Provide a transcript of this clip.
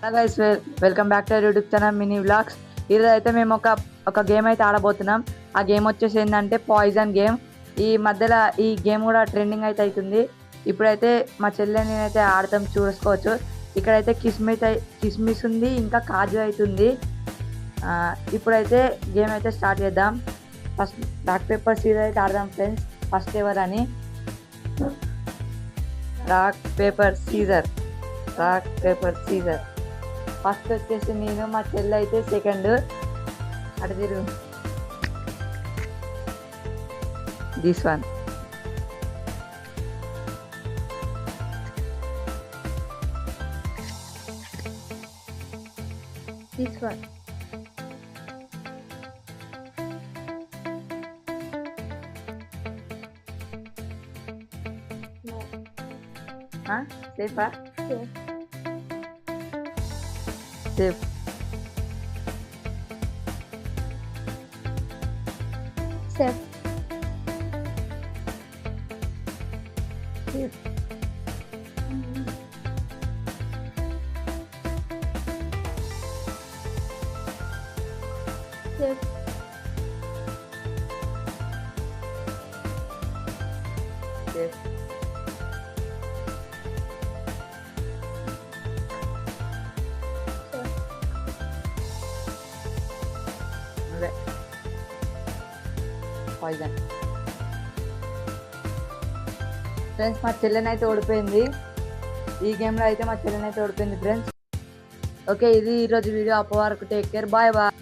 Hello guys, welcome back to YouTube channel mini vlogs. ఈరోజు అయితే మేము ఒక గేమ్ అయితే ఆడబోతున్నాం. ఆ గేమ్ వచ్చేసి ఏంటంటే పాయిజన్ గేమ్. ఈ మధ్యలో ఈ గేమ్ కూడా ట్రెండింగ్ అయితే అవుతుంది. ఇప్పుడైతే మా చెల్లెని అయితే ఆడతాం, చూసుకోవచ్చు. ఇక్కడైతే కిస్మిస్ ఉంది, ఇంకా కాజు అవుతుంది. ఇప్పుడైతే గేమ్ అయితే స్టార్ట్ చేద్దాం. ఫస్ట్ రాక్ పేపర్ సీజర్ అయితే ఆడదాం ఫ్రెండ్స్. ఫస్ట్ ఎవర్ అని రాక్ పేపర్ సీజర్ ఫస్ట్ వచ్చేసి నేను, మా చెల్లి అయితే సెకండ్. అటు తిరుగు. This one. సేఫా? Safe. Safe. Safe. Safe. Safe. Poison. Friends, మా చెల్లెనైతే ఓడిపోయింది. ఈ గేమ్లో అయితే మా చెల్లెనైతే ఓడిపోయింది ఫ్రెండ్స్. ఓకే, ఇది ఈరోజు వీడియో. అప్పటి వరకు టేక్ కేర్, బాయ్ బాయ్.